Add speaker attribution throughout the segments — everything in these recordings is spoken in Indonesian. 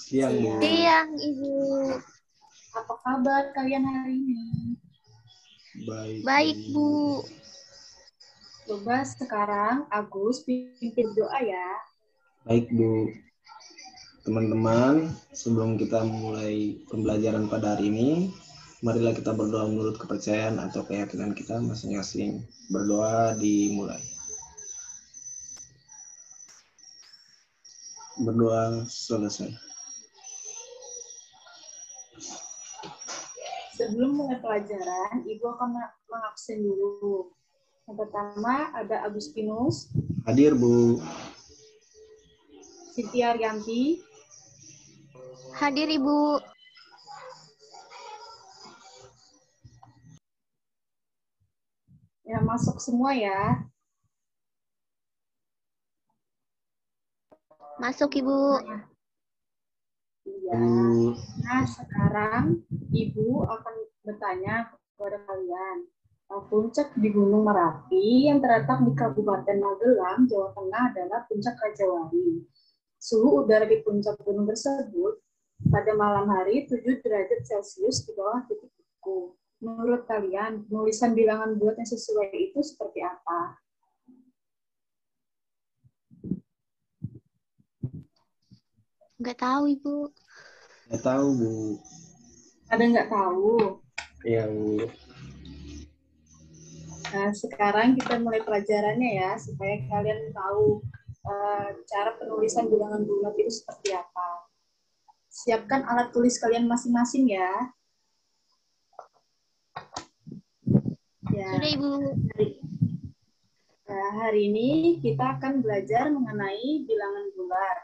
Speaker 1: Siang, Bu.
Speaker 2: Siang, Ibu.
Speaker 3: Apa kabar kalian hari ini?
Speaker 1: Baik.
Speaker 2: Baik, Bu.
Speaker 3: Coba sekarang Agus pimpin doa ya.
Speaker 1: Baik, Bu. Teman-teman, sebelum kita mulai pembelajaran pada hari ini, marilah kita berdoa menurut kepercayaan atau keyakinan kita masing-masing. Berdoa dimulai. Berdoa selesai.
Speaker 3: Sebelum mulai pelajaran, Ibu akan mengabsen dulu. Yang pertama ada Agustinus,
Speaker 1: Hadir, Bu.
Speaker 3: Siti Arianti,
Speaker 2: Hadir, Ibu.
Speaker 3: ya masuk semua ya.
Speaker 2: Masuk, Ibu.
Speaker 3: Iya. Nah, sekarang Ibu akan bertanya kepada kalian. Puncak di Gunung Merapi yang terletak di Kabupaten Magelang, Jawa Tengah adalah Puncak Rajawali. Suhu udara di puncak gunung tersebut pada malam hari 7 derajat Celcius di bawah titik beku. Menurut kalian, penulisan bilangan bulat yang sesuai itu seperti apa?
Speaker 2: Nggak tahu, Ibu.
Speaker 1: Nggak tahu, Bu.
Speaker 3: Ada nggak tahu?
Speaker 1: Iya, Bu.
Speaker 3: Nah, sekarang kita mulai pelajarannya ya, supaya kalian tahu cara penulisan bilangan bulat itu seperti apa. Siapkan alat tulis kalian masing-masing ya.
Speaker 2: Sudah, Ibu.
Speaker 3: Hari ini kita akan belajar mengenai bilangan bulat.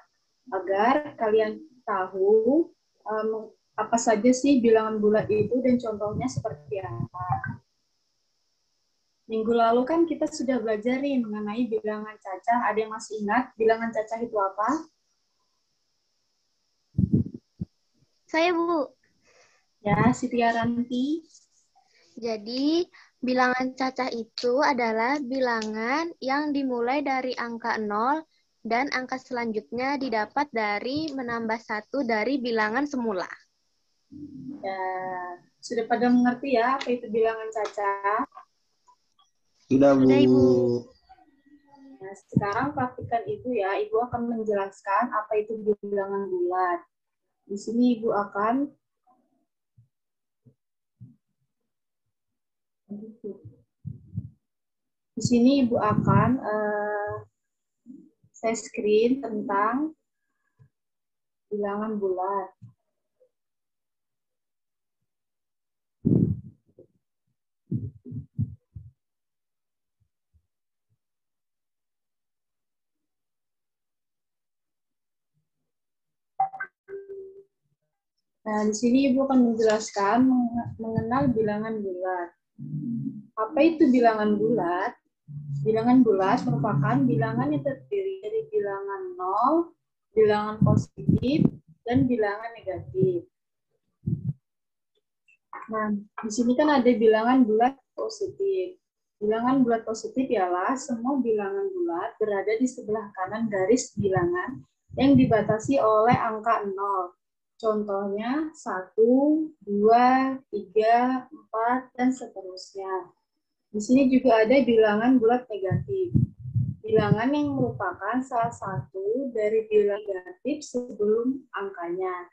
Speaker 3: Agar kalian tahu apa saja sih bilangan bulat itu dan contohnya seperti apa. Minggu lalu kan kita sudah belajar nih mengenai bilangan cacah. Ada yang masih ingat bilangan cacah itu apa?
Speaker 2: Saya, Bu.
Speaker 3: Ya, Siti Aranti.
Speaker 2: Jadi, bilangan cacah itu adalah bilangan yang dimulai dari angka 0 dan angka selanjutnya didapat dari menambah 1 dari bilangan semula.
Speaker 3: Ya, sudah pada mengerti ya apa itu bilangan cacah?
Speaker 1: Sudah, Bu.
Speaker 2: Sudah, Ibu.
Speaker 3: Nah, sekarang praktikan Ibu ya. Ibu akan menjelaskan apa itu bilangan bulat. Di sini Ibu akan share screen tentang bilangan bulat. Nah, di sini Ibu akan menjelaskan mengenal bilangan bulat. Apa itu bilangan bulat? Bilangan bulat merupakan bilangan yang terdiri dari bilangan 0, bilangan positif, dan bilangan negatif. Nah, di sini kan ada bilangan bulat positif. Bilangan bulat positif ialah semua bilangan bulat berada di sebelah kanan garis bilangan yang dibatasi oleh angka 0. Contohnya 1, 2, 3, 4, dan seterusnya. Di sini juga ada bilangan bulat negatif. Bilangan yang merupakan salah satu dari bilangan negatif sebelum angkanya.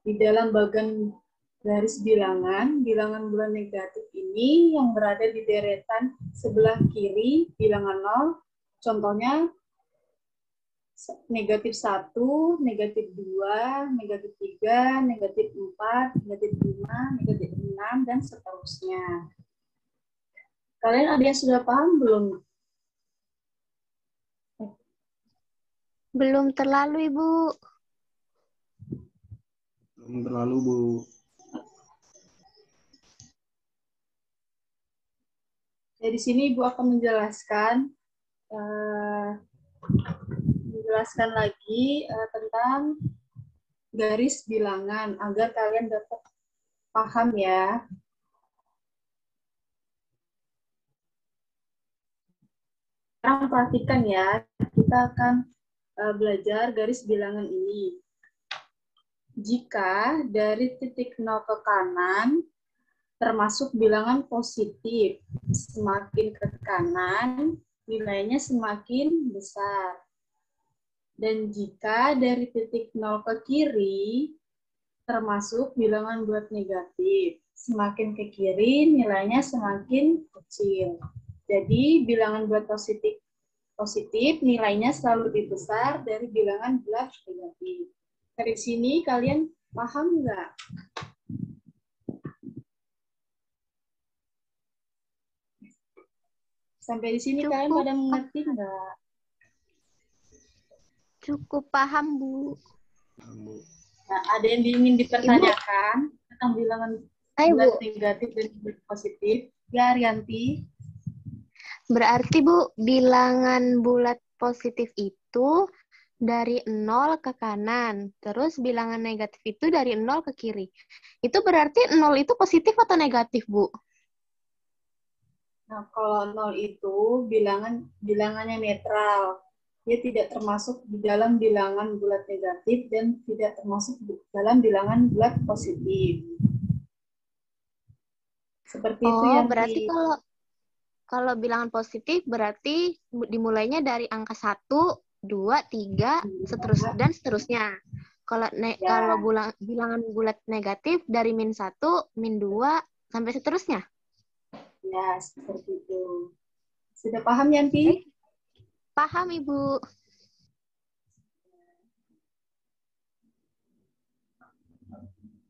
Speaker 3: Di dalam bagian garis bilangan, bilangan bulat negatif ini yang berada di deretan sebelah kiri bilangan 0, contohnya negatif 1, negatif 2, negatif 3, negatif 4, negatif 5, negatif 6, dan seterusnya. Kalian ada yang sudah paham belum?
Speaker 2: Belum terlalu, Ibu.
Speaker 1: Belum terlalu, Bu.
Speaker 3: Ya, di sini Ibu akan menjelaskan lagi tentang garis bilangan agar kalian dapat paham ya. Sekarang perhatikan ya, kita akan belajar garis bilangan ini. jika dari titik 0 ke kanan termasuk bilangan positif, semakin ke kanan nilainya semakin besar. Dan jika dari titik 0 ke kiri termasuk bilangan bulat negatif, semakin ke kiri nilainya semakin kecil. Jadi bilangan bulat positif nilainya selalu lebih besar dari bilangan bulat negatif. Dari sini kalian paham nggak? Sampai di sini kalian pada mengerti nggak?
Speaker 2: Cukup paham, Bu.
Speaker 3: Nah, ada yang ingin dipertanyakan tentang bilangan bulat negatif dan bulat positif? Ya, Rianti.
Speaker 2: Berarti, Bu, bilangan bulat positif itu dari 0 ke kanan. Terus bilangan negatif itu dari 0 ke kiri. Itu berarti 0 itu positif atau negatif, Bu?
Speaker 3: Nah, kalau 0 itu bilangannya netral. Dia tidak termasuk di dalam bilangan bulat negatif dan tidak termasuk di dalam bilangan bulat positif. Seperti itu ya.
Speaker 2: Berarti kalau bilangan positif berarti dimulainya dari angka 1, 2, 3, dan seterusnya. Kalau bilangan bulat negatif dari -1, -2, sampai seterusnya.
Speaker 3: Ya, seperti itu. Sudah paham, Yanti?
Speaker 2: Paham, Ibu.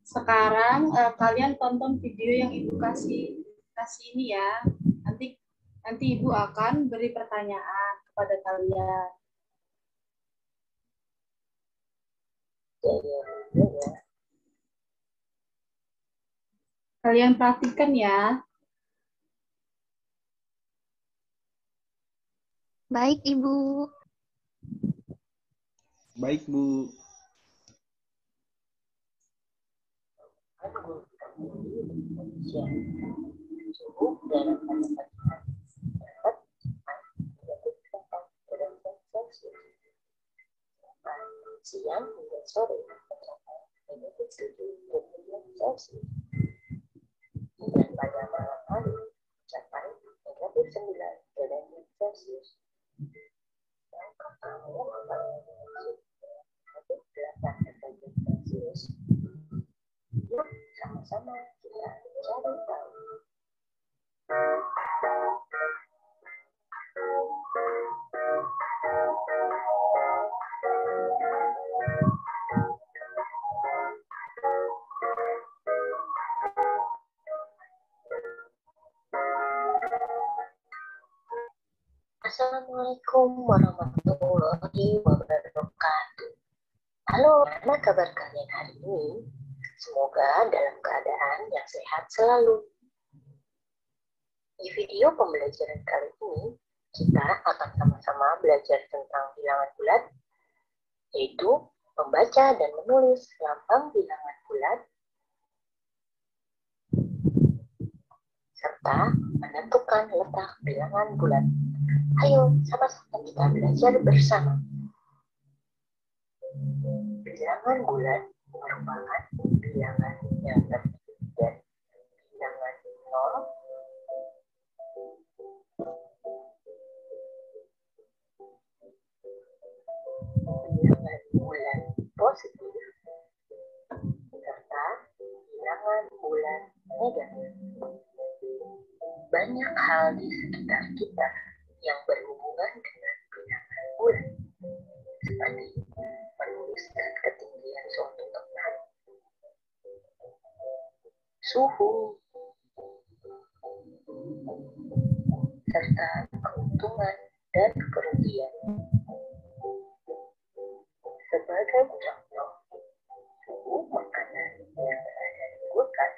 Speaker 3: Sekarang kalian tonton video yang Ibu kasih ini ya. Nanti Ibu akan beri pertanyaan kepada kalian. Kalian praktikkan ya.
Speaker 2: Baik, Ibu.
Speaker 1: Baik, Bu.
Speaker 4: Siang hingga sore negatif 7 dan pada malam hari mencapai negatif 9 derajat Celcius. Dan kamu akan negatif 8 derajat Celcius. Yuk sama-sama kita cari tahu. Assalamualaikum warahmatullahi wabarakatuh. Halo, gimana kabar kalian hari ini? Semoga dalam keadaan yang sehat selalu. Di video pembelajaran kali ini, kita akan sama-sama belajar tentang bilangan bulat, yaitu membaca dan menulis lambang bilangan bulat, serta menentukan letak bilangan bulat. Ayo, sama-sama kita belajar bersama. Bilangan bulat merupakan bilangan yang terdiri dari bilangan 0, bilangan bulat positif, serta bilangan bulat negatif. Banyak hal di sekitar kita yang berhubungan dengan bilangan bulat, seperti menuliskan ketinggian suatu tempat, suhu, serta keuntungan dan kerugian. Sebagai contoh, suhu makanan yang berada di kulkas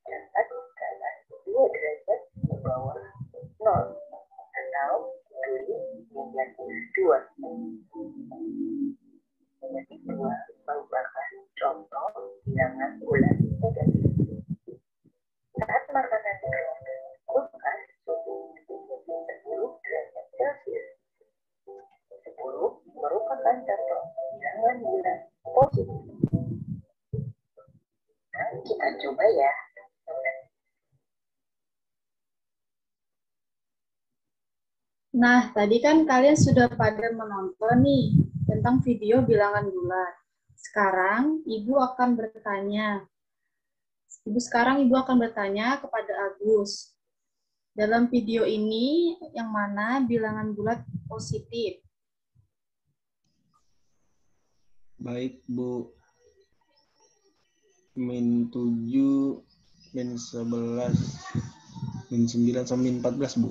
Speaker 4: dapat dikatakan 2 derajat di bawah 0 atau -2. Negatif 2 merupakan contoh bilangan bulat negatif. Saat makanan dikeluarkan dari kulkas, suhu menjadi 10 derajat Celcius. 10 merupakan contoh bilangan bulat positif.
Speaker 3: Nah, tadi kan kalian sudah pada menonton nih tentang video bilangan bulat. Sekarang Ibu akan bertanya kepada Agus. Dalam video ini yang mana bilangan bulat positif?
Speaker 1: Baik, Bu. Min 7, min 11, min 9, sama min 14, Bu.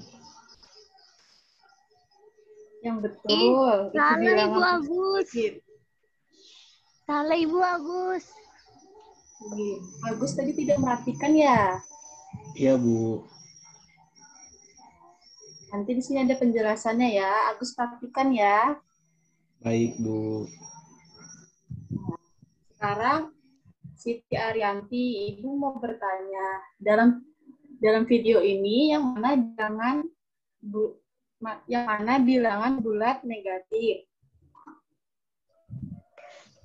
Speaker 3: Yang betul, itu
Speaker 2: salah
Speaker 3: bilangan
Speaker 2: Ibu Agus.
Speaker 3: positif.
Speaker 2: Salah Ibu Agus.
Speaker 3: Agus tadi tidak merhatikan ya?
Speaker 1: Iya, Bu.
Speaker 3: Nanti di sini ada penjelasannya ya. Agus perhatikan ya.
Speaker 1: Baik, Bu.
Speaker 3: Sekarang Siti Arianti, Ibu mau bertanya. Dalam video ini yang mana bilangan bulat negatif?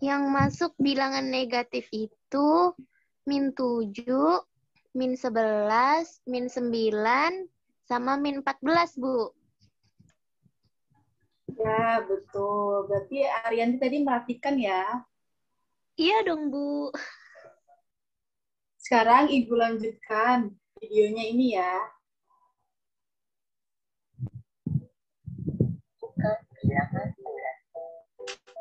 Speaker 2: Yang masuk bilangan negatif itu min 7, min 11, min 9, sama min 14, Bu.
Speaker 3: Ya, betul. Berarti Arianti tadi merhatikan ya.
Speaker 2: Iya dong, Bu.
Speaker 3: Sekarang Ibu lanjutkan videonya ini ya.
Speaker 4: Bukan bilangan bulat.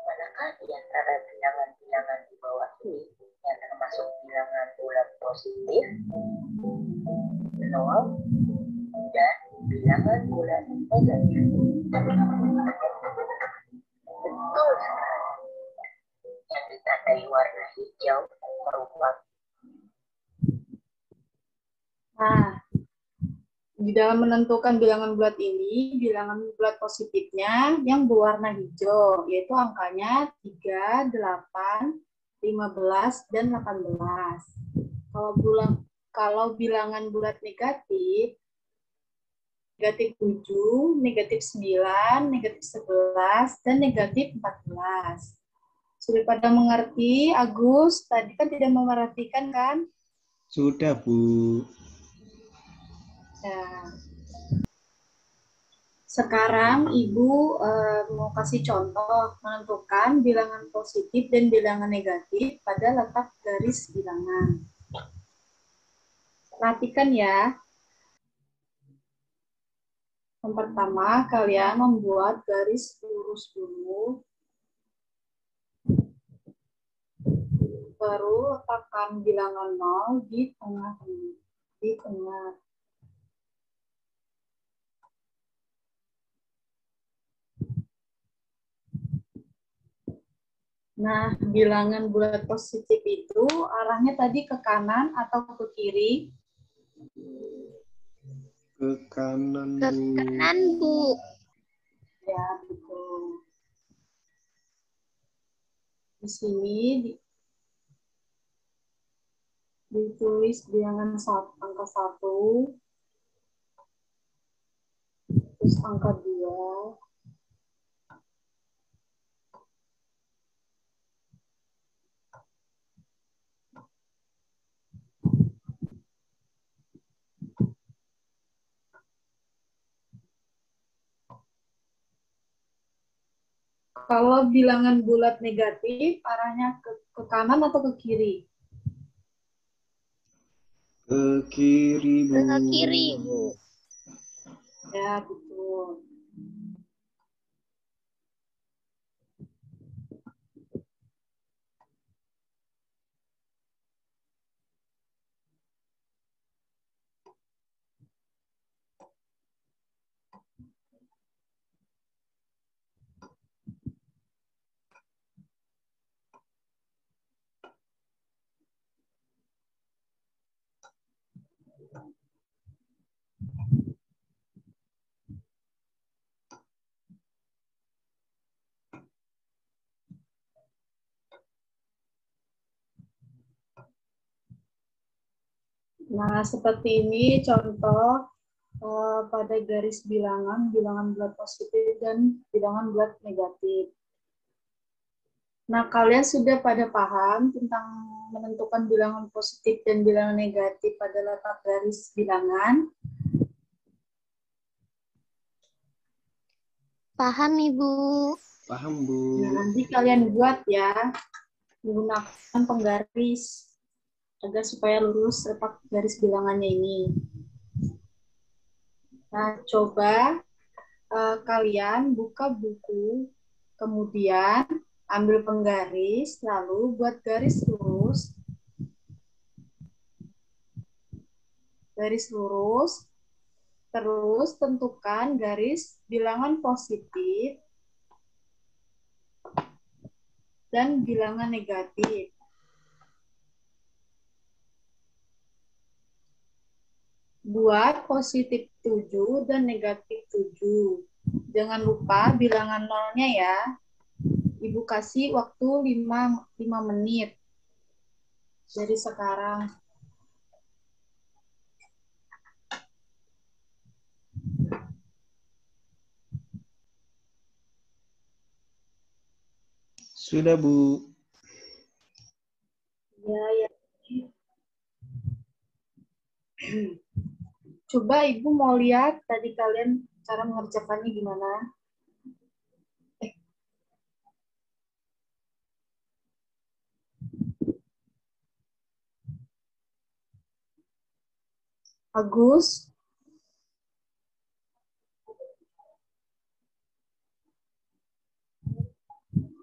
Speaker 4: Manakah di antara bilangan-bilangan di bawah ini yang termasuk bilangan bulat positif, 0, dan bilangan bulat negatif? Betul sekali. Yang ditandai warna hijau merupakan.
Speaker 3: Nah, di dalam menentukan bilangan bulat ini, bilangan bulat positifnya yang berwarna hijau, yaitu angkanya 3, 8, 15, dan 18. Kalau bilangan bulat negatif 7, negatif 9, negatif 11, dan negatif 14. Sudah pada mengerti, Agus? Tadi kan tidak memperhatikan kan?
Speaker 1: Sudah, Bu.
Speaker 3: Nah, sekarang Ibu mau kasih contoh menentukan bilangan positif dan bilangan negatif pada letak garis bilangan. Perhatikan ya. Yang pertama, kalian membuat garis lurus dulu. Baru letakkan bilangan 0 di tengah. Nah, bilangan bulat positif itu arahnya tadi ke kanan atau ke kiri?
Speaker 1: Ke kanan,
Speaker 2: Ke
Speaker 1: Bu.
Speaker 2: kanan, Bu.
Speaker 3: Ya, betul. Di sini ditulis bilangan angka 1, terus angka 2, kalau bilangan bulat negatif, arahnya ke kanan atau ke kiri?
Speaker 1: Ke kiri, Bu.
Speaker 2: Ke kiri, Bu.
Speaker 3: Ya, betul. Nah, seperti ini contoh pada garis bilangan bulat positif dan bilangan bulat negatif. Nah, kalian sudah pada paham tentang menentukan bilangan positif dan bilangan negatif pada letak garis bilangan?
Speaker 2: Paham, Ibu.
Speaker 1: Paham, Bu.
Speaker 3: Nah, nanti kalian buat ya, menggunakan penggaris agar supaya lurus letak garis bilangannya ini. Nah, coba kalian buka buku, kemudian ambil penggaris, lalu buat garis lurus, terus tentukan garis bilangan positif dan bilangan negatif. Buat positif 7 dan negatif 7. Jangan lupa bilangan nolnya ya. Ibu kasih waktu 5 menit dari sekarang.
Speaker 1: Sudah, Bu.
Speaker 3: Ya. Coba Ibu mau lihat tadi kalian cara mengerjakannya gimana? Agus?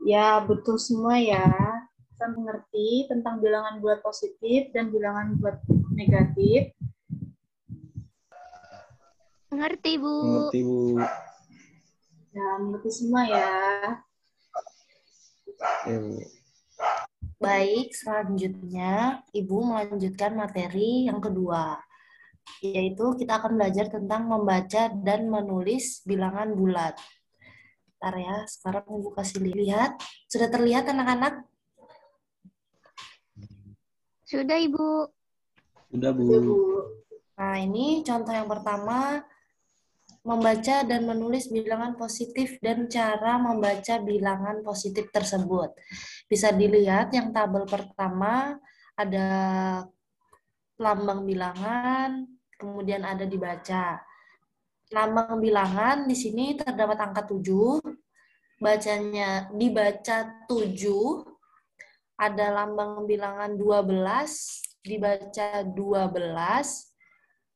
Speaker 3: Ya, betul semua ya. Kita mengerti tentang bilangan bulat positif dan bilangan bulat negatif.
Speaker 2: Mengerti, Bu.
Speaker 1: Mengerti, Bu.
Speaker 3: Ya, mengerti semua ya.
Speaker 1: Ya, Bu.
Speaker 5: Baik, selanjutnya Ibu melanjutkan materi yang kedua, yaitu kita akan belajar tentang membaca dan menulis bilangan bulat. Bentar ya, sekarang Ibu kasih lihat. Sudah terlihat anak-anak?
Speaker 2: Sudah, Ibu.
Speaker 1: Sudah, Bu.
Speaker 3: Ya, Bu.
Speaker 5: Nah, ini contoh yang pertama, membaca dan menulis bilangan positif dan cara membaca bilangan positif tersebut. Bisa dilihat yang tabel pertama ada lambang bilangan, kemudian ada dibaca. Lambang bilangan di sini terdapat angka 7, bacanya dibaca 7, ada lambang bilangan 12, dibaca 12,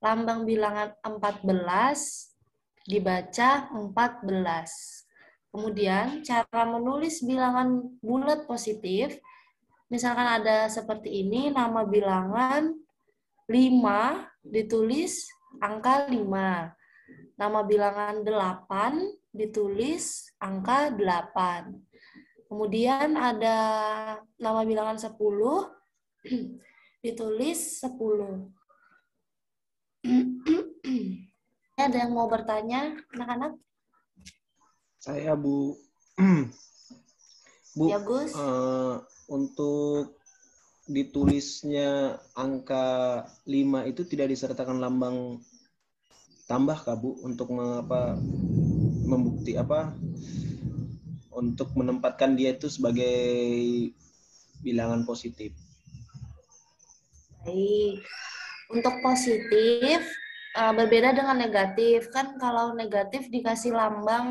Speaker 5: lambang bilangan 14, dibaca 14. Kemudian cara menulis bilangan bulat positif, misalkan ada seperti ini, nama bilangan 5 ditulis angka 5. Nama bilangan 8 ditulis angka 8. Kemudian ada nama bilangan 10 ditulis 10. Ada yang mau bertanya, anak-anak?
Speaker 1: Saya, Bu. Bu,
Speaker 5: Ya, Gus.
Speaker 1: untuk ditulisnya angka 5 itu tidak disertakan lambang tambah, Kak, Bu, untuk membukti untuk menempatkan dia itu sebagai bilangan positif.
Speaker 5: Baik. Untuk positif berbeda dengan negatif. Kan kalau negatif dikasih lambang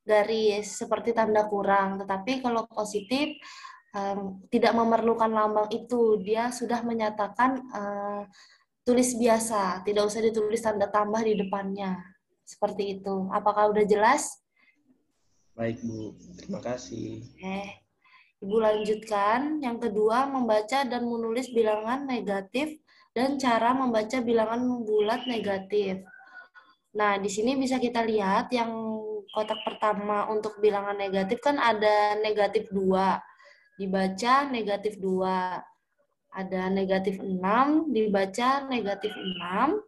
Speaker 5: garis seperti tanda kurang, tetapi kalau positif tidak memerlukan lambang itu. Dia sudah menyatakan tulis biasa, tidak usah ditulis tanda tambah di depannya. Seperti itu. Apakah udah jelas?
Speaker 1: Baik, Bu. Terima kasih.
Speaker 5: Ibu lanjutkan. Yang kedua, membaca dan menulis bilangan negatif dan cara membaca bilangan bulat negatif. Nah, di sini bisa kita lihat yang kotak pertama untuk bilangan negatif kan ada negatif 2. Dibaca negatif 2. Ada negatif 6, dibaca negatif 6.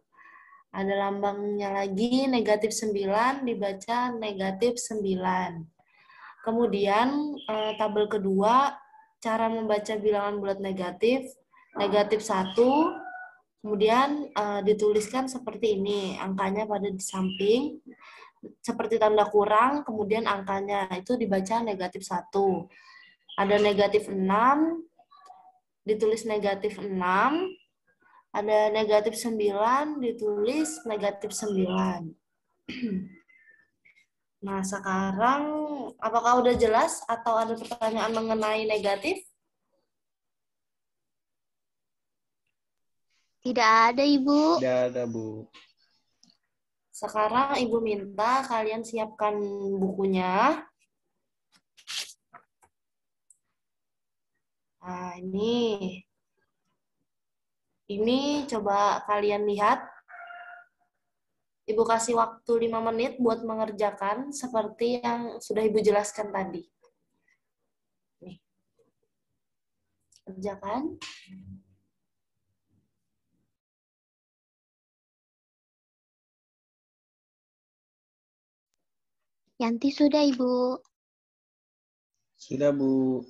Speaker 5: Ada lambangnya lagi negatif 9, dibaca negatif 9. Kemudian tabel kedua, cara membaca bilangan bulat negatif, negatif 1, kemudian dituliskan seperti ini, angkanya pada di samping, seperti tanda kurang, kemudian angkanya itu dibaca negatif 1. Ada negatif 6, ditulis negatif 6, ada negatif 9, ditulis negatif 9. Nah, sekarang apakah udah jelas atau ada pertanyaan mengenai negatif?
Speaker 2: Tidak ada, Ibu.
Speaker 1: Tidak ada, Bu.
Speaker 5: Sekarang Ibu minta kalian siapkan bukunya. Nah, ini coba kalian lihat. Ibu kasih waktu 5 menit buat mengerjakan seperti yang sudah Ibu jelaskan tadi. Nih. Kerjakan.
Speaker 2: Yanti sudah, Ibu.
Speaker 1: Sudah, Bu.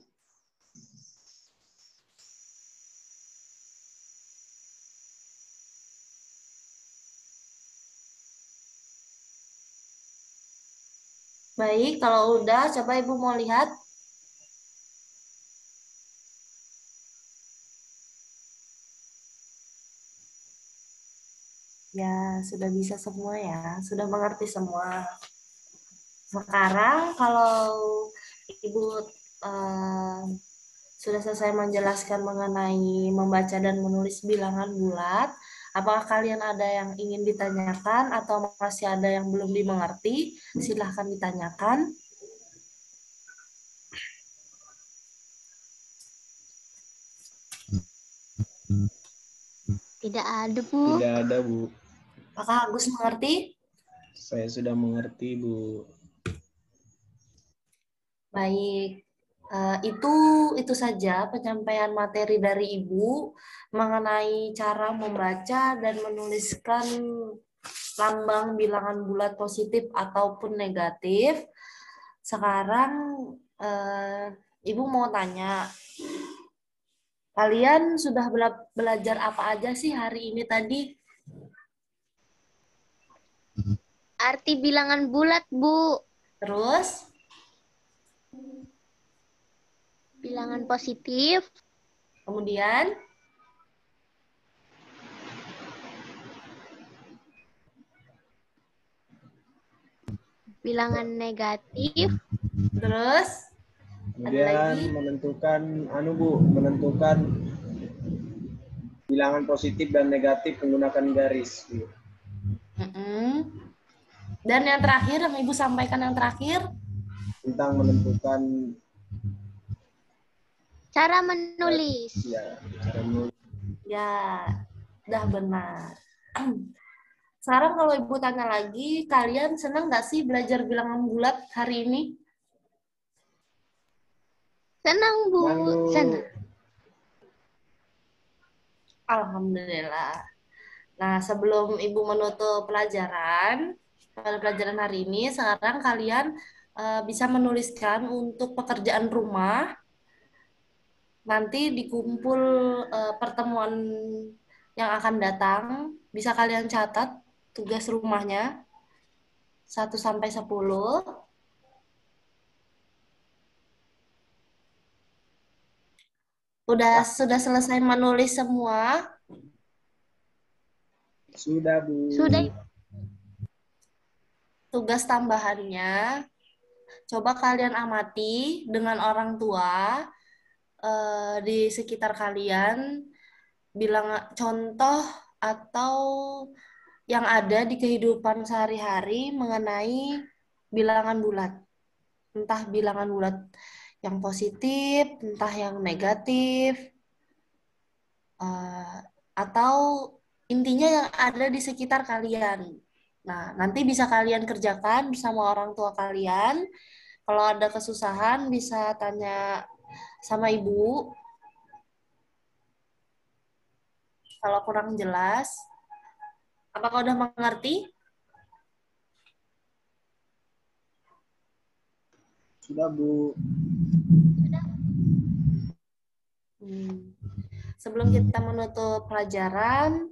Speaker 5: Baik, kalau udah, coba Ibu mau lihat. Ya, sudah bisa semua ya. Sudah mengerti semua. Sekarang kalau Ibu sudah selesai menjelaskan mengenai membaca dan menulis bilangan bulat, apakah kalian ada yang ingin ditanyakan atau masih ada yang belum dimengerti? Silahkan ditanyakan.
Speaker 2: Tidak ada, Bu.
Speaker 1: Tidak ada, Bu.
Speaker 5: Apakah Agus mengerti?
Speaker 1: Saya sudah mengerti, Bu.
Speaker 5: Baik. Itu saja penyampaian materi dari Ibu mengenai cara membaca dan menuliskan lambang bilangan bulat positif ataupun negatif. Sekarang Ibu mau tanya, kalian sudah belajar apa aja sih hari ini tadi?
Speaker 2: Arti bilangan bulat, Bu.
Speaker 5: Terus?
Speaker 2: Bilangan positif.
Speaker 5: Kemudian?
Speaker 2: Bilangan negatif.
Speaker 5: Terus?
Speaker 1: Kemudian menentukan bilangan positif dan negatif menggunakan garis.
Speaker 5: Dan yang terakhir, yang Ibu sampaikan yang terakhir?
Speaker 1: Tentang menentukan
Speaker 2: Cara menulis.
Speaker 1: ya, cara menulis.
Speaker 5: Ya, udah benar. Sekarang kalau Ibu tanya lagi, kalian senang nggak sih belajar bilangan bulat hari ini?
Speaker 2: Senang, Bu. Senang.
Speaker 5: Alhamdulillah. Nah, sebelum Ibu menutup pelajaran, pada pelajaran hari ini, sekarang kalian bisa menuliskan untuk pekerjaan rumah. Nanti dikumpul pertemuan yang akan datang, bisa kalian catat tugas rumahnya 1 sampai 10. Sudah selesai menulis semua?
Speaker 1: Sudah, Bu.
Speaker 2: Sudah.
Speaker 5: Tugas tambahannya, coba kalian amati dengan orang tua di sekitar kalian, bilang contoh atau yang ada di kehidupan sehari-hari mengenai bilangan bulat. Entah bilangan bulat yang positif, entah yang negatif, atau intinya yang ada di sekitar kalian. Nah, nanti bisa kalian kerjakan bersama orang tua kalian. Kalau ada kesusahan bisa tanya sama ibu. Kalau kurang jelas, apakah udah mengerti?
Speaker 1: Sudah, Bu.
Speaker 5: Sebelum kita menutup pelajaran,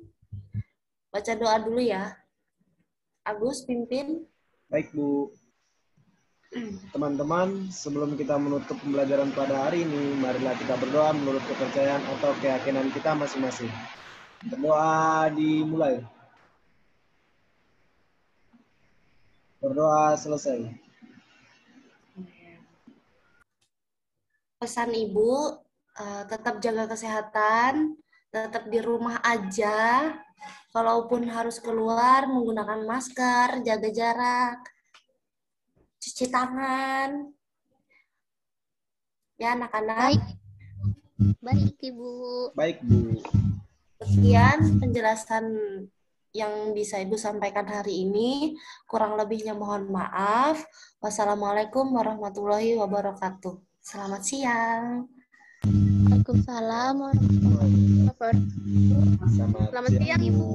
Speaker 5: baca doa dulu ya. Agus, pimpin.
Speaker 1: Baik, Bu. Teman-teman, sebelum kita menutup pembelajaran pada hari ini, marilah kita berdoa menurut kepercayaan atau keyakinan kita masing-masing. Berdoa dimulai. Berdoa selesai.
Speaker 5: pesan Ibu tetap jaga kesehatan, tetap di rumah aja. Kalaupun harus keluar, menggunakan masker, jaga jarak, cuci tangan. Ya, anak-anak.
Speaker 2: Baik. Baik, Ibu.
Speaker 1: Baik, Bu.
Speaker 5: Sekian penjelasan yang bisa Ibu sampaikan hari ini. Kurang lebihnya mohon maaf. Wassalamualaikum warahmatullahi wabarakatuh. Selamat siang.
Speaker 2: Waalaikumsalam warahmatullahi wabarakatuh.
Speaker 1: Selamat
Speaker 2: Selamat siang, Ibu.
Speaker 1: Bu.